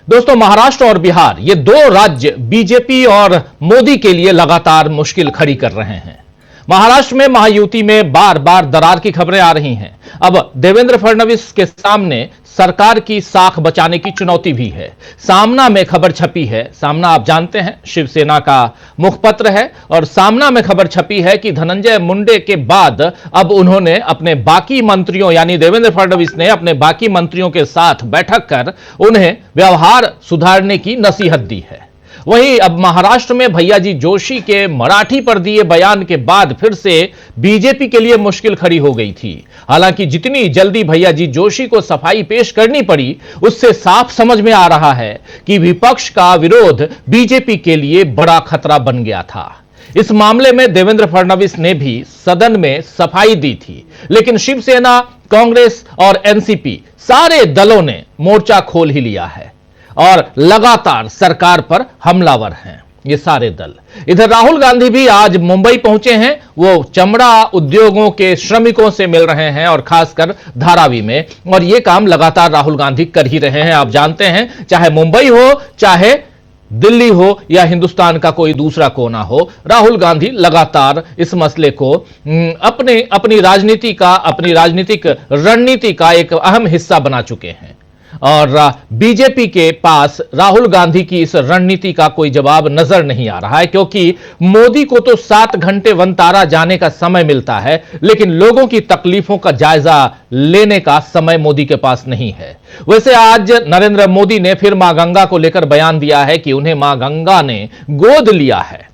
दोस्तों, महाराष्ट्र और बिहार ये दो राज्य बीजेपी और मोदी के लिए लगातार मुश्किल खड़ी कर रहे हैं। महाराष्ट्र में महायुति में बार बार दरार की खबरें आ रही हैं। अब देवेंद्र फडणवीस के सामने सरकार की साख बचाने की चुनौती भी है। सामना में खबर छपी है, सामना आप जानते हैं शिवसेना का मुखपत्र है, और सामना में खबर छपी है कि धनंजय मुंडे के बाद अब उन्होंने अपने बाकी मंत्रियों यानी देवेंद्र फडणवीस ने अपने बाकी मंत्रियों के साथ बैठक कर उन्हें व्यवहार सुधारने की नसीहत दी है। वहीं अब महाराष्ट्र में भैयाजी जोशी के मराठी पर दिए बयान के बाद फिर से बीजेपी के लिए मुश्किल खड़ी हो गई थी। हालांकि जितनी जल्दी भैयाजी जोशी को सफाई पेश करनी पड़ी, उससे साफ समझ में आ रहा है कि विपक्ष का विरोध बीजेपी के लिए बड़ा खतरा बन गया था। इस मामले में देवेंद्र फडणवीस ने भी सदन में सफाई दी थी, लेकिन शिवसेना, कांग्रेस और एनसीपी सारे दलों ने मोर्चा खोल ही लिया है और लगातार सरकार पर हमलावर हैं ये सारे दल। इधर राहुल गांधी भी आज मुंबई पहुंचे हैं। वो चमड़ा उद्योगों के श्रमिकों से मिल रहे हैं और खासकर धारावी में, और ये काम लगातार राहुल गांधी कर ही रहे हैं। आप जानते हैं, चाहे मुंबई हो, चाहे दिल्ली हो या हिंदुस्तान का कोई दूसरा कोना हो, राहुल गांधी लगातार इस मसले को अपनी राजनीतिक रणनीति का एक अहम हिस्सा बना चुके हैं। और बीजेपी के पास राहुल गांधी की इस रणनीति का कोई जवाब नजर नहीं आ रहा है, क्योंकि मोदी को तो 7 घंटे वनतारा जाने का समय मिलता है, लेकिन लोगों की तकलीफों का जायजा लेने का समय मोदी के पास नहीं है। वैसे आज नरेंद्र मोदी ने फिर मां गंगा को लेकर बयान दिया है कि उन्हें मां गंगा ने गोद लिया है,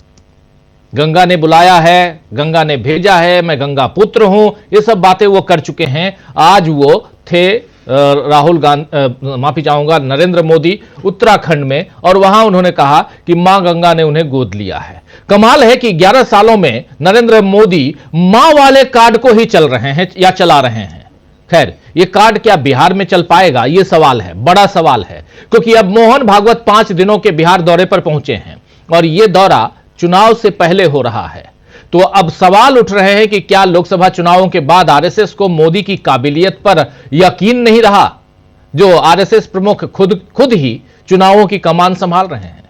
गंगा ने बुलाया है, गंगा ने भेजा है, मैं गंगा पुत्र हूं, ये सब बातें वो कर चुके हैं। आज वो थे नरेंद्र मोदी उत्तराखंड में, और वहां उन्होंने कहा कि मां गंगा ने उन्हें गोद लिया है। कमाल है कि 11 सालों में नरेंद्र मोदी मां वाले कार्ड को ही चल रहे हैं या चला रहे हैं। खैर, यह कार्ड क्या बिहार में चल पाएगा, यह सवाल है, बड़ा सवाल है, क्योंकि अब मोहन भागवत 5 दिनों के बिहार दौरे पर पहुंचे हैं और यह दौरा चुनाव से पहले हो रहा है। तो अब सवाल उठ रहे हैं कि क्या लोकसभा चुनावों के बाद आरएसएस को मोदी की काबिलियत पर यकीन नहीं रहा, जो आरएसएस प्रमुख खुद ही चुनावों की कमान संभाल रहे हैं।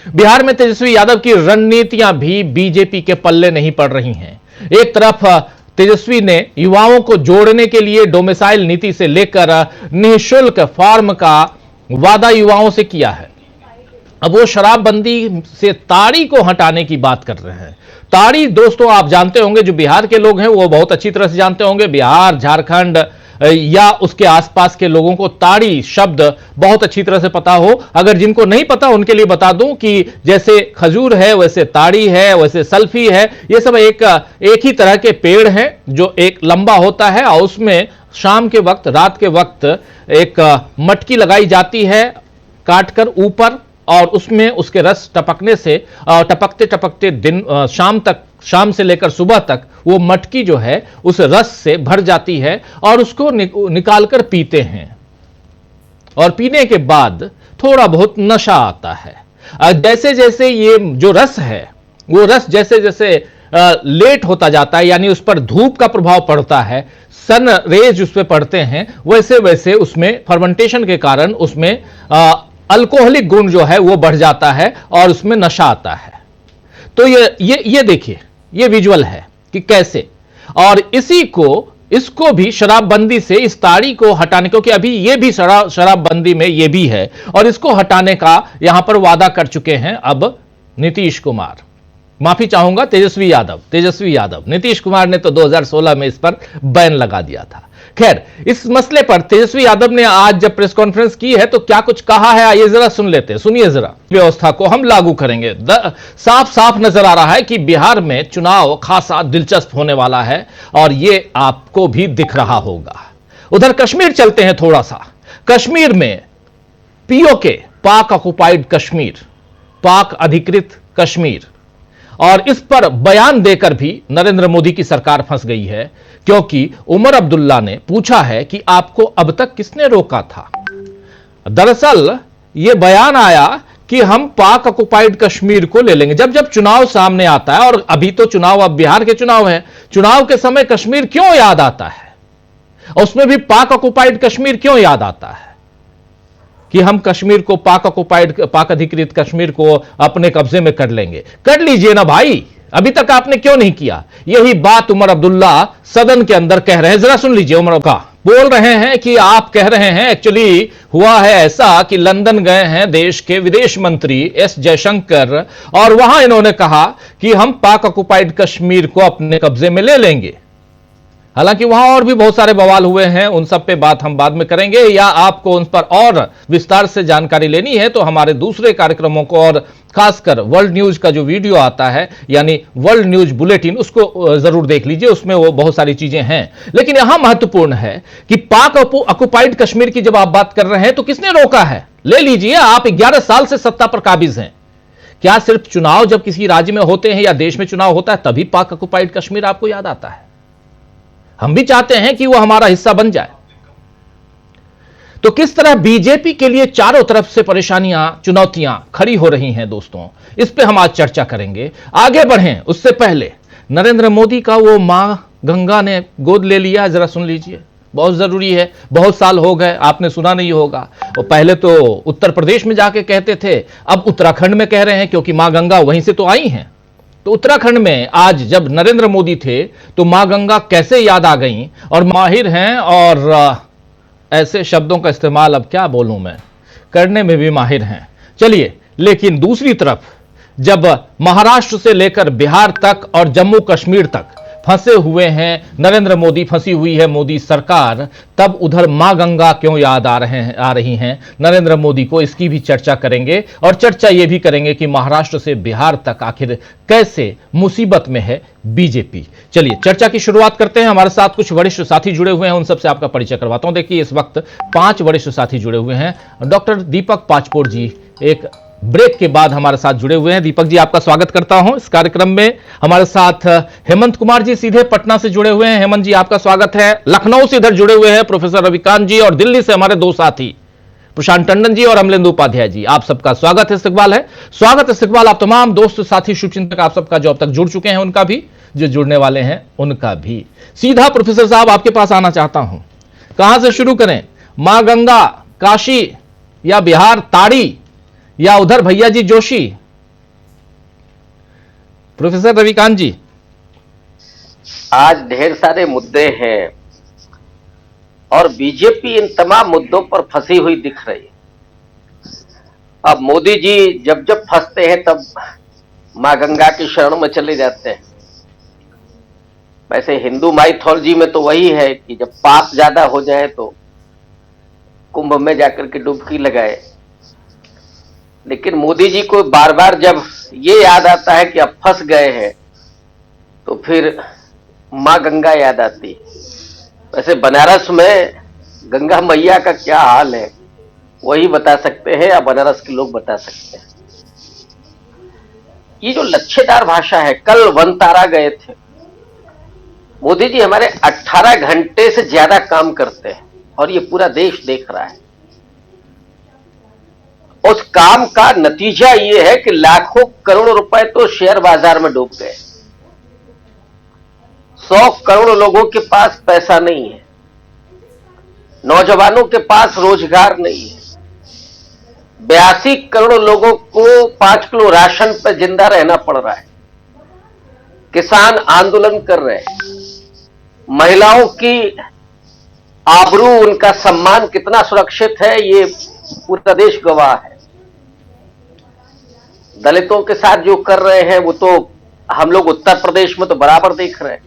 बिहार में तेजस्वी यादव की रणनीतियां भी बीजेपी के पल्ले नहीं पड़ रही हैं। एक तरफ तेजस्वी ने युवाओं को जोड़ने के लिए डोमिसाइल नीति से लेकर निःशुल्क फॉर्म का वादा युवाओं से किया है। अब वो शराबबंदी से ताड़ी को हटाने की बात कर रहे हैं। ताड़ी दोस्तों आप जानते होंगे, जो बिहार के लोग हैं वो बहुत अच्छी तरह से जानते होंगे। बिहार, झारखंड या उसके आसपास के लोगों को ताड़ी शब्द बहुत अच्छी तरह से पता हो। अगर जिनको नहीं पता उनके लिए बता दूं कि जैसे खजूर है, वैसे ताड़ी है, वैसे सल्फी है, ये सब एक ही तरह के पेड़ हैं जो एक लंबा होता है, और उसमें शाम के वक्त, रात के वक्त एक मटकी लगाई जाती है काटकर ऊपर, और उसमें उसके रस टपकने से टपकते टपकते दिन शाम से लेकर सुबह तक वो मटकी जो है उस रस से भर जाती है और उसको निकालकर पीते हैं, और पीने के बाद थोड़ा बहुत नशा आता है। जैसे जैसे ये जो रस है, वो रस जैसे जैसे लेट होता जाता है, यानी उस पर धूप का प्रभाव पड़ता है, सन रेज उस पर पड़ते हैं, वैसे वैसे उसमें फर्मेंटेशन के कारण उसमें अल्कोहलिक गुण जो है वो बढ़ जाता है और उसमें नशा आता है। तो ये देखिए, ये विजुअल है कि कैसे, और इसको भी शराबबंदी से, इस ताड़ी को हटाने, क्योंकि अभी ये भी शराबबंदी में ये भी है, और इसको हटाने का यहां पर वादा कर चुके हैं अब नीतीश कुमार, माफी चाहूंगा तेजस्वी यादव। नीतीश कुमार ने तो 2016 में इस पर बैन लगा दिया था। खैर, इस मसले पर तेजस्वी यादव ने आज जब प्रेस कॉन्फ्रेंस की है तो क्या कुछ कहा है, आइए जरा सुन लेते हैं। सुनिए जरा। व्यवस्था को हम लागू करेंगे। साफ साफ नजर आ रहा है कि बिहार में चुनाव खासा दिलचस्प होने वाला है, और ये आपको भी दिख रहा होगा। उधर कश्मीर चलते हैं थोड़ा सा। कश्मीर में पीओके, पाक ऑक्युपाइड कश्मीर, पाक अधिकृत कश्मीर, और इस पर बयान देकर भी नरेंद्र मोदी की सरकार फंस गई है, क्योंकि उमर अब्दुल्ला ने पूछा है कि आपको अब तक किसने रोका था। दरअसल यह बयान आया कि हम पाक ऑक्युपाइड कश्मीर को ले लेंगे जब चुनाव सामने आता है, और अभी तो चुनाव, अब बिहार के चुनाव है, चुनाव के समय कश्मीर क्यों याद आता है, और उसमें भी पाक ऑक्युपाइड कश्मीर क्यों याद आता है? कि हम कश्मीर को पाक अधिकृत कश्मीर को अपने कब्जे में कर लेंगे। कर लीजिए ना भाई, अभी तक आपने क्यों नहीं किया? यही बात उमर अब्दुल्ला सदन के अंदर कह रहे हैं। जरा सुन लीजिए उमर का। बोल रहे हैं कि आप कह रहे हैं, एक्चुअली हुआ है ऐसा कि लंदन गए हैं देश के विदेश मंत्री एस जयशंकर, और वहां इन्होंने कहा कि हम पाक ऑक्युपाइड कश्मीर को अपने कब्जे में ले लेंगे। हालांकि वहां और भी बहुत सारे बवाल हुए हैं, उन सब पे बात हम बाद में करेंगे, या आपको उन पर और विस्तार से जानकारी लेनी है तो हमारे दूसरे कार्यक्रमों को, और खासकर वर्ल्ड न्यूज का जो वीडियो आता है यानी वर्ल्ड न्यूज बुलेटिन, उसको जरूर देख लीजिए, उसमें वो बहुत सारी चीजें हैं। लेकिन यहां महत्वपूर्ण है कि पाक ऑक्युपाइड कश्मीर की जब आप बात कर रहे हैं तो किसने रोका है? ले लीजिए, आप 11 साल से सत्ता पर काबिज हैं। क्या सिर्फ चुनाव जब किसी राज्य में होते हैं या देश में चुनाव होता है तभी पाक ऑक्युपाइड कश्मीर आपको याद आता है? हम भी चाहते हैं कि वो हमारा हिस्सा बन जाए। तो किस तरह बीजेपी के लिए चारों तरफ से परेशानियां, चुनौतियां खड़ी हो रही हैं दोस्तों, इस पे हम आज चर्चा करेंगे। आगे बढ़ें उससे पहले नरेंद्र मोदी का वो मां गंगा ने गोद ले लिया, जरा सुन लीजिए, बहुत जरूरी है। बहुत साल हो गए, आपने सुना नहीं होगा। वो पहले तो उत्तर प्रदेश में जाके कहते थे, अब उत्तराखंड में कह रहे हैं, क्योंकि मां गंगा वहीं से तो आई हैं। तो उत्तराखंड में आज जब नरेंद्र मोदी थे तो मां गंगा कैसे याद आ गई, और माहिर हैं, और ऐसे शब्दों का इस्तेमाल अब क्या बोलूं मैं, करने में भी माहिर हैं। चलिए, लेकिन दूसरी तरफ जब महाराष्ट्र से लेकर बिहार तक और जम्मू कश्मीर तक फंसे हुए हैं नरेंद्र मोदी, फंसी हुई है मोदी सरकार, तब उधर मां गंगा क्यों याद आ रही हैं नरेंद्र मोदी को, इसकी भी चर्चा करेंगे। और चर्चा यह भी करेंगे कि महाराष्ट्र से बिहार तक आखिर कैसे मुसीबत में है बीजेपी। चलिए चर्चा की शुरुआत करते हैं। हमारे साथ कुछ वरिष्ठ साथी जुड़े हुए हैं, उन सबसे आपका परिचय करवाता हूं। देखिए, इस वक्त 5 वरिष्ठ साथी जुड़े हुए हैं। डॉक्टर दीपक पाचपोर जी एक ब्रेक के बाद हमारे साथ जुड़े हुए हैं। दीपक जी, आपका स्वागत करता हूं इस कार्यक्रम में। हमारे साथ हेमंत कुमार जी सीधे पटना से जुड़े हुए हैं। हेमंत जी, आपका स्वागत है। लखनऊ से इधर जुड़े हुए हैं प्रोफेसर रविकांत जी, और दिल्ली से हमारे 2 साथी प्रशांत टंडन जी और अमलेंदु उपाध्याय जी। आप सबका स्वागत है, इस्तकबाल है। स्वागत इस्तकबाल आप तमाम दोस्त साथी शुभचिंतक आप सबका, जो अब तक जुड़ चुके हैं उनका भी, जो जुड़ने वाले हैं उनका भी। सीधा प्रोफेसर साहब आपके पास आना चाहता हूं, कहां से शुरू करें? मां गंगा, काशी, या बिहार ताड़ी, या उधर भैया जी जोशी? प्रोफेसर रविकांत जी। आज ढेर सारे मुद्दे हैं और बीजेपी इन तमाम मुद्दों पर फंसी हुई दिख रही है। अब मोदी जी जब जब फंसते हैं तब मां गंगा की शरण में चले जाते हैं। वैसे हिंदू माइथोलॉजी में तो वही है कि जब पाप ज्यादा हो जाए तो कुंभ में जाकर के डुबकी लगाए। लेकिन मोदी जी को बार बार जब ये याद आता है कि अब फंस गए हैं तो फिर मां गंगा याद आती। वैसे बनारस में गंगा मैया का क्या हाल है वही बता सकते हैं, या बनारस के लोग बता सकते हैं। ये जो लच्छेदार भाषा है, कल वनतारा गए थे मोदी जी, हमारे 18 घंटे से ज्यादा काम करते हैं और ये पूरा देश देख रहा है। उस काम का नतीजा ये है कि लाखों करोड़ रुपए तो शेयर बाजार में डूब गए। 100 करोड़ लोगों के पास पैसा नहीं है, नौजवानों के पास रोजगार नहीं है, 82 करोड़ लोगों को 5 किलो राशन पर जिंदा रहना पड़ रहा है, किसान आंदोलन कर रहे हैं, महिलाओं की आबरू, उनका सम्मान कितना सुरक्षित है ये पूरा देश गवाह है। दलितों के साथ जो कर रहे हैं वो तो हम लोग उत्तर प्रदेश में तो बराबर देख रहे हैं।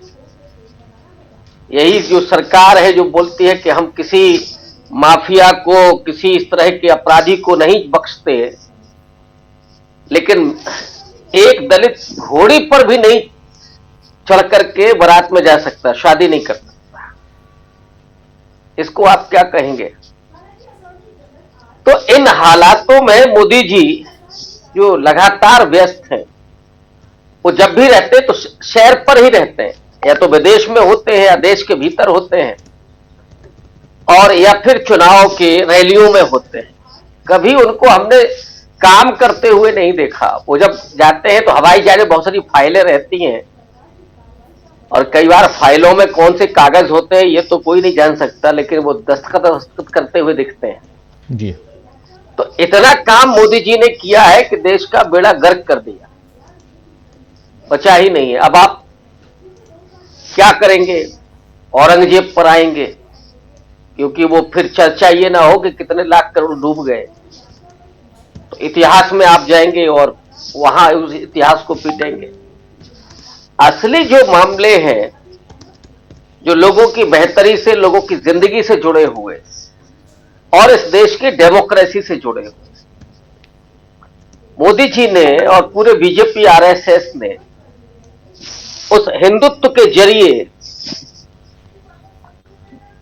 यही जो सरकार है जो बोलती है कि हम किसी माफिया को, किसी इस तरह के अपराधी को नहीं बख्शते, लेकिन एक दलित घोड़ी पर भी नहीं चढ़ करके बारात में जा सकता, शादी नहीं कर सकता। इसको आप क्या कहेंगे? तो इन हालातों में मोदी जी जो लगातार व्यस्त हैं, वो जब भी रहते तो शहर पर ही रहते हैं, या तो विदेश में होते हैं या देश के भीतर होते हैं, और या फिर चुनाव के रैलियों में होते हैं। कभी उनको हमने काम करते हुए नहीं देखा। वो जब जाते हैं तो हवाई जहाज में बहुत सारी फाइलें रहती हैं, और कई बार फाइलों में कौन से कागज होते हैं ये तो कोई नहीं जान सकता, लेकिन वो दस्तखत करते हुए दिखते हैं जी। तो इतना काम मोदी जी ने किया है कि देश का बेड़ा गर्क कर दिया, बचा ही नहीं है। अब आप क्या करेंगे? औरंगजेब पर आएंगे, क्योंकि वो फिर चर्चा ये ना हो कि कितने लाख करोड़ डूब गए। तो इतिहास में आप जाएंगे और वहां उस इतिहास को पीटेंगे। असली जो मामले हैं, जो लोगों की बेहतरी से, लोगों की जिंदगी से जुड़े हुए और इस देश की डेमोक्रेसी से जुड़े हुए, मोदी जी ने और पूरे बीजेपी आरएसएस ने उस हिंदुत्व के जरिए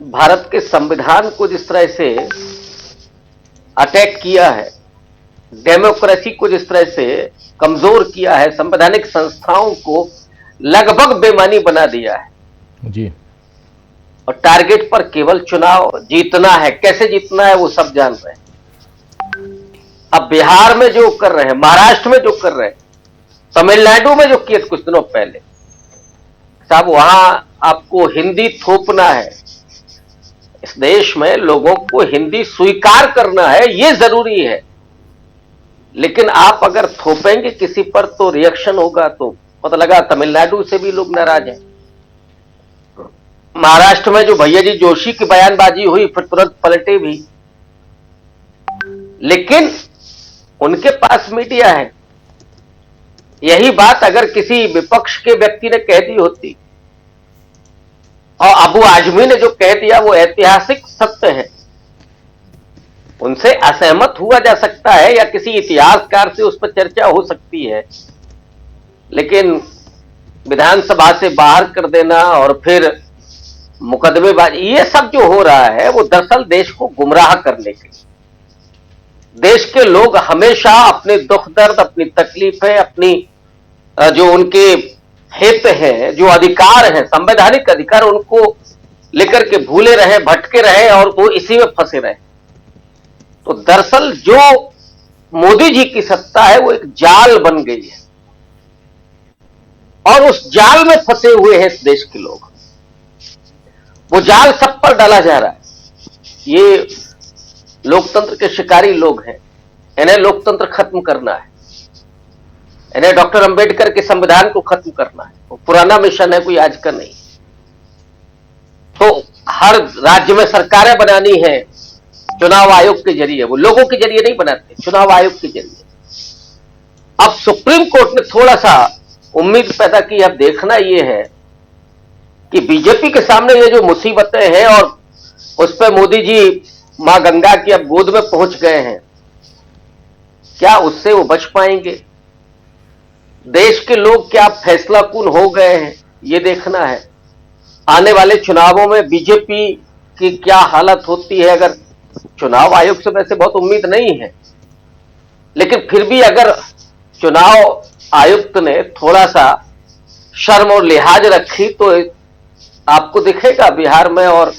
भारत के संविधान को जिस तरह से अटैक किया है, डेमोक्रेसी को जिस तरह से कमजोर किया है, संवैधानिक संस्थाओं को लगभग बेमानी बना दिया है जी। और टारगेट पर केवल चुनाव जीतना है। कैसे जीतना है वो सब जान रहे हैं। अब बिहार में जो कर रहे हैं, महाराष्ट्र में जो कर रहे हैं, तमिलनाडु में जो किए कुछ दिनों पहले, साहब वहां आपको हिंदी थोपना है। इस देश में लोगों को हिंदी स्वीकार करना है, ये जरूरी है। लेकिन आप अगर थोपेंगे किसी पर तो रिएक्शन होगा। तो पता लगा तमिलनाडु से भी लोग नाराज हैं। महाराष्ट्र में जो भैया जी जोशी की बयानबाजी हुई, फिर तुरंत पलटे भी। लेकिन उनके पास मीडिया है। यही बात अगर किसी विपक्ष के व्यक्ति ने कह दी होती, और अबू आजमी ने जो कह दिया वो ऐतिहासिक सत्य है, उनसे असहमत हुआ जा सकता है या किसी इतिहासकार से उस पर चर्चा हो सकती है, लेकिन विधानसभा से बाहर कर देना और फिर मुकदमेबाजी, ये सब जो हो रहा है वो दरअसल देश को गुमराह करने के लिए। देश के लोग हमेशा अपने दुख दर्द, अपनी तकलीफें, अपनी जो उनके हित हैं, जो अधिकार हैं, संवैधानिक अधिकार, उनको लेकर के भूले रहे, भटके रहे और वो इसी में फंसे रहे। तो दरअसल जो मोदी जी की सत्ता है वो एक जाल बन गई है और उस जाल में फंसे हुए हैं इस देश के लोग। वो जाल सब पर डाला जा रहा है। ये लोकतंत्र के शिकारी लोग हैं, इन्हें लोकतंत्र खत्म करना है, इन्हें डॉक्टर अंबेडकर के संविधान को खत्म करना है। वो पुराना मिशन है, कोई आज का नहीं। तो हर राज्य में सरकारें बनानी है चुनाव आयोग के जरिए, वो लोगों के जरिए नहीं बनाते, चुनाव आयोग के जरिए। अब सुप्रीम कोर्ट ने थोड़ा सा उम्मीद पैदा की। अब देखना यह है कि बीजेपी के सामने ये जो मुसीबतें हैं और उस पर मोदी जी मां गंगा की अब गोद में पहुंच गए हैं, क्या उससे वो बच पाएंगे? देश के लोग क्या फैसलाकुन हो गए हैं, ये देखना है। आने वाले चुनावों में बीजेपी की क्या हालत होती है। अगर चुनाव आयोग से वैसे बहुत उम्मीद नहीं है, लेकिन फिर भी अगर चुनाव आयुक्त ने थोड़ा सा शर्म और लिहाज रखी तो आपको दिखेगा बिहार में और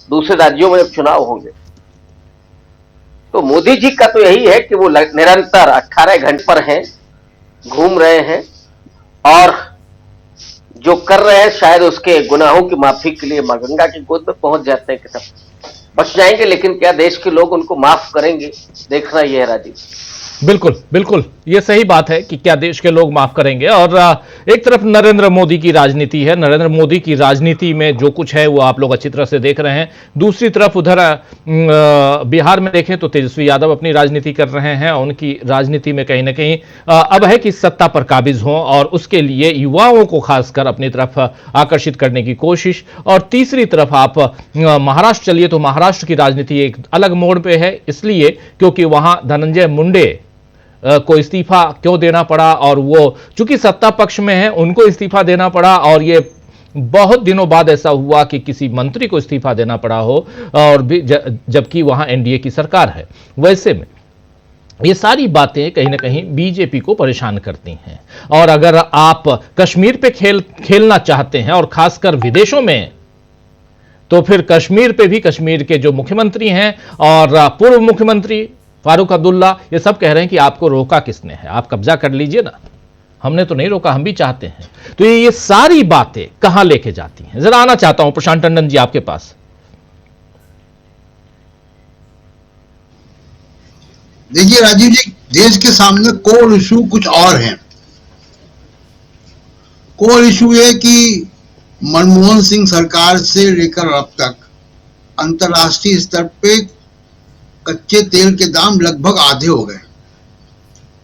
दूसरे राज्यों में जब चुनाव होंगे। तो मोदी जी का तो यही है कि वो निरंतर 18 घंटे पर हैं, घूम रहे हैं और जो कर रहे हैं शायद उसके गुनाहों की माफी के लिए मां गंगा की गोद में पहुंच जाते हैं कि सब बच जाएंगे। लेकिन क्या देश के लोग उनको माफ करेंगे? देखना यह है राजीव। बिल्कुल बिल्कुल, ये सही बात है कि क्या देश के लोग माफ करेंगे। और एक तरफ नरेंद्र मोदी की राजनीति है, नरेंद्र मोदी की राजनीति में जो कुछ है वो आप लोग अच्छी तरह से देख रहे हैं। दूसरी तरफ उधर बिहार में देखें तो तेजस्वी यादव अपनी राजनीति कर रहे हैं। उनकी राजनीति में कहीं ना कहीं अब है कि सत्ता पर काबिज हों और उसके लिए युवाओं को खासकर अपनी तरफ आकर्षित करने की कोशिश। और तीसरी तरफ आप महाराष्ट्र चलिए तो महाराष्ट्र की राजनीति एक अलग मोड़ पे है, इसलिए क्योंकि वहां धनंजय मुंडे को इस्तीफा क्यों देना पड़ा, और वो चूंकि सत्ता पक्ष में है उनको इस्तीफा देना पड़ा। और ये बहुत दिनों बाद ऐसा हुआ कि किसी मंत्री को इस्तीफा देना पड़ा हो, और जबकि वहां एनडीए की सरकार है। वैसे में ये सारी बातें कहीं ना कहीं बीजेपी को परेशान करती हैं। और अगर आप कश्मीर पे खेलना चाहते हैं और खासकर विदेशों में, तो फिर कश्मीर पे भी कश्मीर के जो मुख्यमंत्री हैं और पूर्व मुख्यमंत्री फारूक अब्दुल्ला, ये सब कह रहे हैं कि आपको रोका किसने है, आप कब्जा कर लीजिए ना, हमने तो नहीं रोका, हम भी चाहते हैं। तो ये सारी बातें कहां लेके जाती हैं, जरा आना चाहता हूं प्रशांत टंडन जी आपके पास। देखिए राजीव जी, देश के सामने कोर इशू कुछ और हैं। कोर इशू ये कि मनमोहन सिंह सरकार से लेकर अब तक अंतर्राष्ट्रीय स्तर पे कच्चे तेल के दाम लगभग आधे हो गए।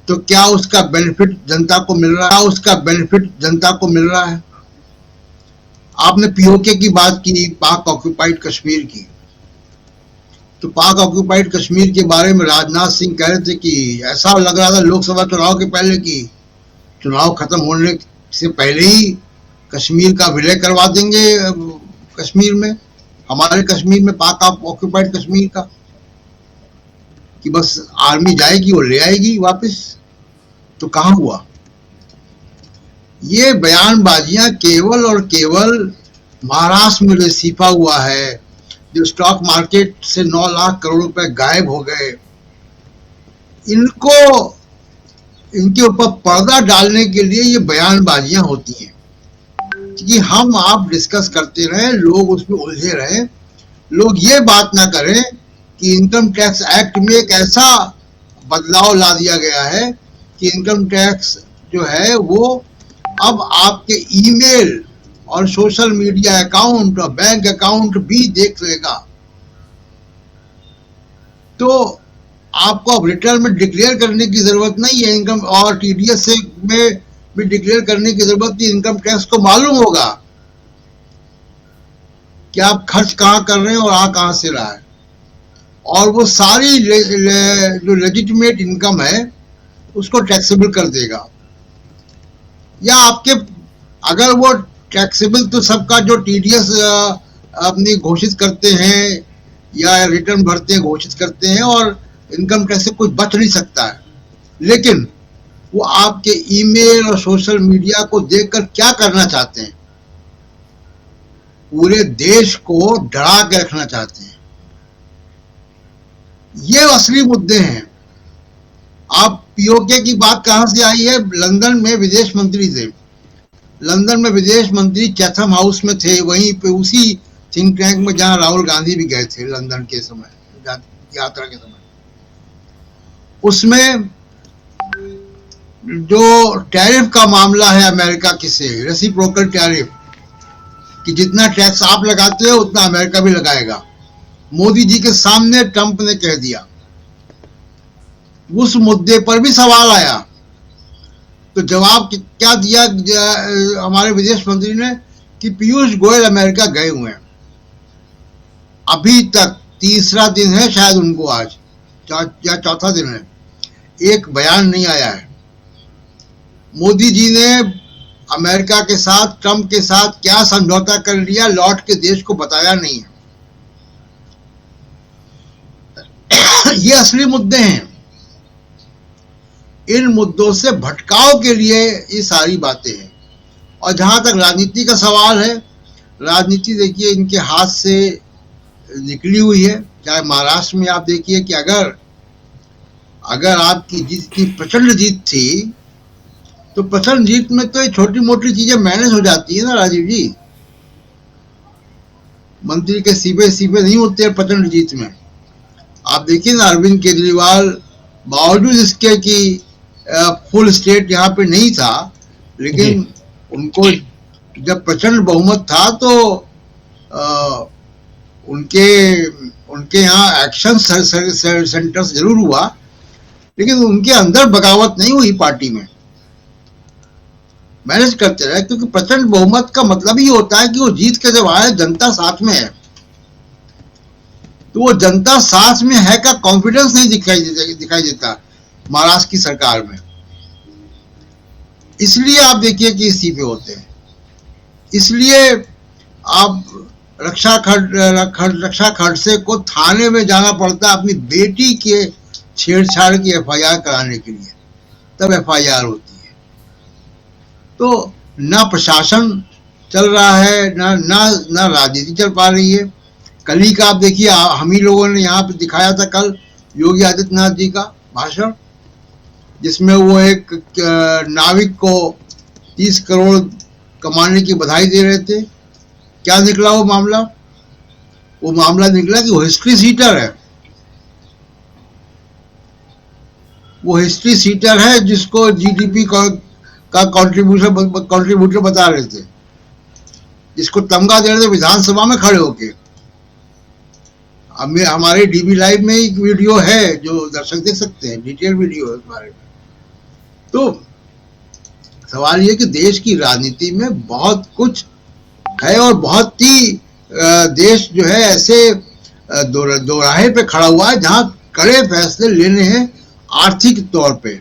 तो क्या उसका बेनिफिट जनता को मिल रहा है? उसका बेनिफिट जनता को मिल रहा है? आपने पीओके की बात की, पाक ऑक्यूपाइड कश्मीर की। तो पाक ऑक्यूपाइड कश्मीर के बारे में राजनाथ सिंह कह रहे थे कि ऐसा लग रहा था लोकसभा चुनाव के पहले कि चुनाव खत्म होने से पहले ही कश्मीर का विलय करवा देंगे, कश्मीर में, हमारे कश्मीर में, पाक ऑक्यूपाइड कश्मीर का, कि बस आर्मी जाएगी और ले आएगी वापस। तो कहां हुआ? ये बयानबाजियां केवल और केवल महाराष्ट्र में सिफा हुआ है। जो स्टॉक मार्केट से 9 लाख करोड़ रुपए गायब हो गए, इनको, इनके ऊपर पर्दा डालने के लिए ये बयानबाजियां होती हैं कि हम आप डिस्कस करते रहें, लोग उसमें उलझे रहें, लोग ये बात ना करें कि इनकम टैक्स एक्ट में एक ऐसा बदलाव ला दिया गया है कि इनकम टैक्स जो है वो अब आपके ईमेल और सोशल मीडिया अकाउंट और बैंक अकाउंट भी देख लेगा। तो आपको अब रिटर्न में डिक्लेयर करने की जरूरत नहीं है इनकम, और टीडीएस से में भी डिक्लेयर करने की जरूरत नहीं। इनकम टैक्स को मालूम होगा कि आप खर्च कहां कर रहे हैं और आ कहां से रहा है, और वो सारी जो लेजिटिमेट इनकम है उसको टैक्सेबल कर देगा। या आपके, अगर वो टैक्सेबल तो सबका जो टीडीएस अपनी घोषित करते हैं या रिटर्न भरते हैं घोषित करते हैं, और इनकम टैक्स से कुछ बच नहीं सकता है, लेकिन वो आपके ईमेल और सोशल मीडिया को देखकर क्या करना चाहते हैं? पूरे देश को डरा के रखना चाहते हैं। ये असली मुद्दे हैं। आप पीओके की बात कहां से आई है? लंदन में विदेश मंत्री थे, लंदन में विदेश मंत्री चैथम हाउस में थे, वहीं पे उसी थिंक टैंक में जहां राहुल गांधी भी गए थे लंदन के समय, यात्रा के समय। उसमें जो टैरिफ का मामला है अमेरिका की से, रेसिप्रोकल टैरिफ, कि जितना टैक्स आप लगाते हो उतना अमेरिका भी लगाएगा, मोदी जी के सामने ट्रंप ने कह दिया। उस मुद्दे पर भी सवाल आया, तो जवाब क्या दिया हमारे विदेश मंत्री ने कि पीयूष गोयल अमेरिका गए हुए हैं, अभी तक तीसरा दिन है शायद उनको, आज या चौथा दिन है, एक बयान नहीं आया है। मोदी जी ने अमेरिका के साथ, ट्रंप के साथ क्या समझौता कर लिया, लौट के देश को बताया नहीं है। ये असली मुद्दे हैं। इन मुद्दों से भटकाव के लिए ये सारी बातें हैं। और जहां तक राजनीति का सवाल है, राजनीति देखिए इनके हाथ से निकली हुई है। चाहे महाराष्ट्र में आप देखिए कि अगर आपकी जीत की प्रचंड जीत थी, तो प्रचंड जीत में तो ये छोटी मोटी चीजें मैनेज हो जाती है ना राजीव जी। मंत्री के सीबे नहीं होते प्रचंड जीत में। आप देखिए ना, अरविंद केजरीवाल बावजूद इसके कि फुल स्टेट यहाँ पे नहीं था, लेकिन उनको जब प्रचंड बहुमत था तो उनके यहाँ एक्शन सेंटर्स जरूर हुआ, लेकिन उनके अंदर बगावत नहीं हुई, पार्टी में मैनेज करते रहे। क्योंकि प्रचंड बहुमत का मतलब ही होता है कि वो जीत के जब आए जनता साथ में है, तो वो जनता साथ में है का कॉन्फिडेंस नहीं दिखाई देता महाराष्ट्र की सरकार में। इसलिए आप देखिए कि इस्तीफे होते हैं। इसलिए आप रक्षा खडसे को थाने में जाना पड़ता है अपनी बेटी के छेड़छाड़ की एफआईआर कराने के लिए, तब एफआईआर होती है। तो ना प्रशासन चल रहा है, ना राजनीति चल पा रही है। कल ही का आप देखिए, हम ही लोगों ने यहाँ पे दिखाया था कल योगी आदित्यनाथ जी का भाषण, जिसमें वो एक नाविक को 30 करोड़ कमाने की बधाई दे रहे थे। क्या निकला वो मामला? वो मामला निकला कि वो हिस्ट्री सीटर है। वो हिस्ट्री सीटर है जिसको जीडीपी का कंट्रीब्यूटर बता रहे थे, जिसको तमगा दे रहे थे विधानसभा में खड़े होके। हमारे डीबी लाइव में एक वीडियो है जो दर्शक देख सकते हैं, डिटेल वीडियो है हमारे में। तो सवाल ये कि देश की राजनीति में बहुत कुछ है और बहुत ही देश जो है ऐसे दोराहे पे खड़ा हुआ है जहां कड़े फैसले लेने हैं आर्थिक तौर पे।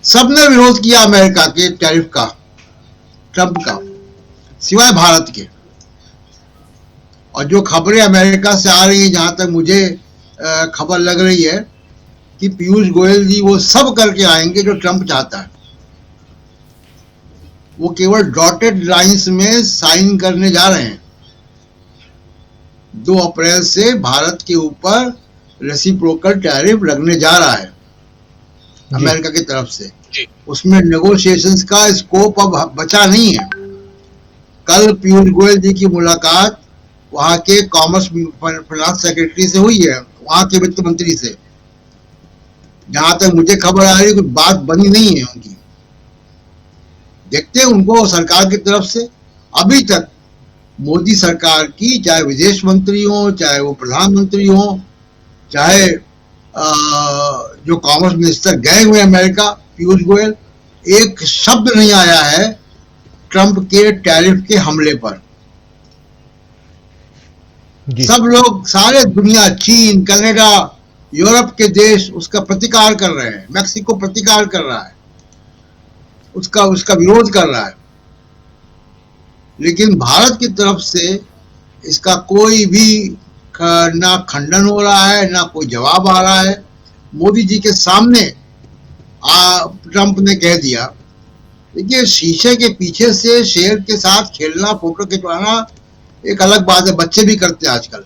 सबने विरोध किया अमेरिका के टैरिफ का, ट्रंप का, सिवाय भारत के। और जो खबरें अमेरिका से आ रही हैं, जहां तक मुझे खबर लग रही है कि पीयूष गोयल जी वो सब करके आएंगे जो ट्रंप चाहता है। वो केवल डॉटेड लाइंस में साइन करने जा रहे हैं। 2 अप्रैल से भारत के ऊपर रेसिप्रोकल टैरिफ लगने जा रहा है अमेरिका की तरफ से। उसमें नेगोशिएशंस का स्कोप अब बचा नहीं है। कल पीयूष गोयल जी की मुलाकात वहां के कॉमर्स फाइनेंस सेक्रेटरी से हुई है, वहां के वित्त मंत्री से। जहां तक मुझे खबर आ रही है, कुछ बात बनी नहीं है उनकी। देखते हैं उनको सरकार की तरफ से। अभी तक मोदी सरकार की, चाहे विदेश मंत्री हो, चाहे वो प्रधानमंत्री हो, चाहे जो कॉमर्स मिनिस्टर गए हुए अमेरिका पीयूष गोयल, एक शब्द नहीं आया है ट्रंप के टैरिफ के हमले पर। सब लोग, सारे दुनिया, चीन, कनाडा, यूरोप के देश उसका प्रतिकार कर रहे हैं। मैक्सिको प्रतिकार कर रहा है, उसका विरोध कर रहा है। लेकिन भारत की तरफ से इसका कोई भी ना खंडन हो रहा है, ना कोई जवाब आ रहा है। मोदी जी के सामने ट्रंप ने कह दिया। देखिए, शीशे के पीछे से शेर के साथ खेलना, फोटो खिंचवाना एक अलग बात है, बच्चे भी करते हैं आजकल।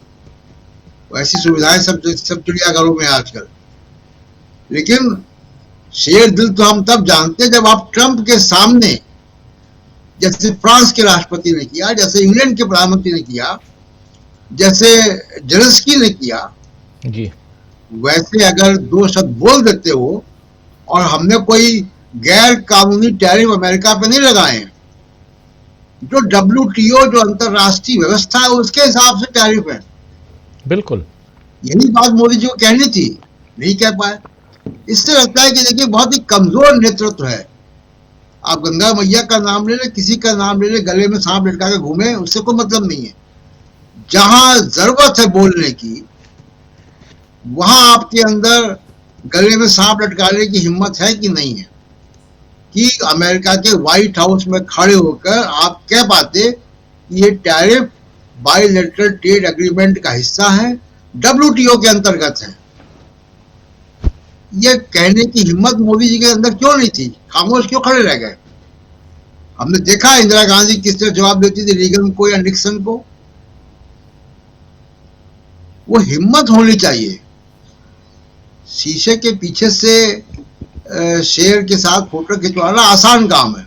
ऐसी सुविधाएं सब चिड़ियाघरों में आजकल। लेकिन शेर दिल तो हम तब जानते हैं जब आप ट्रंप के सामने, जैसे फ्रांस के राष्ट्रपति ने किया, जैसे इंग्लैंड के प्रधानमंत्री ने किया, जैसे जेलेंस्की ने किया जी, वैसे अगर 2 शब्द बोल देते हो। और हमने कोई गैर कानूनी टैरिफ अमेरिका पे नहीं लगाए हैं। जो WTO, जो अंतरराष्ट्रीय व्यवस्था है, उसके हिसाब से टैरिफ है। बिल्कुल, यही बात मोदी जी को कहनी थी, नहीं कह पाए। इससे लगता है कि देखिए, बहुत ही कमजोर नेतृत्व है। आप गंगा मैया का नाम ले ले, किसी का नाम ले ले, गले में सांप लटका के घूमे, उससे कोई मतलब नहीं है। जहां जरूरत है बोलने की, वहां आपके अंदर गले में सांप लटकाने की हिम्मत है कि नहीं है कि अमेरिका के व्हाइट हाउस में खड़े होकर आप कह पाते कि ये टैरिफ बायलैटरल ट्रेड एग्रीमेंट का हिस्सा है, WTO के अंतर्गत है। ये कहने की हिम्मत मोदी जी के अंदर क्यों नहीं थी? खामोश क्यों खड़े रह गए? हमने देखा इंदिरा गांधी किस तरह जवाब देती थी रीगन को या निक्सन को। वो हिम्मत होनी चाहिए। शीशे के पीछे से शेर के साथ फोटो खिंचवाना आसान काम है,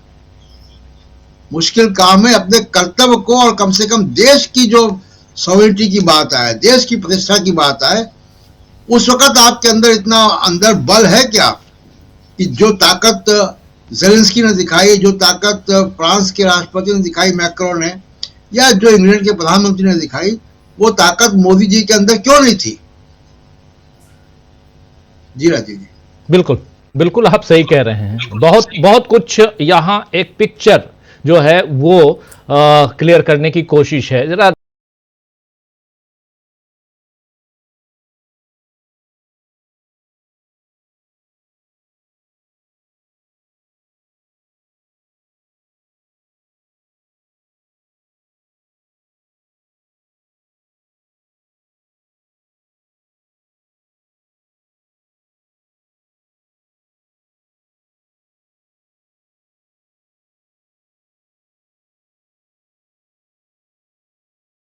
मुश्किल काम है। अपने कर्तव्य को, और कम से कम देश की जो सॉवरेनिटी की बात आए, देश की प्रतिष्ठा की बात आए, उस वक्त आपके अंदर इतना अंदर बल है क्या कि जो ताकत जेलेंस्की ने दिखाई, जो ताकत फ्रांस के राष्ट्रपति ने दिखाई, मैक्रोन ने, या जो इंग्लैंड के प्रधानमंत्री ने दिखाई, वो ताकत मोदी जी के अंदर क्यों नहीं थी? जी राजीव जी, बिल्कुल बिल्कुल, आप सही कह रहे हैं। बहुत कुछ यहाँ एक पिक्चर जो है वो क्लियर करने की कोशिश है। जरा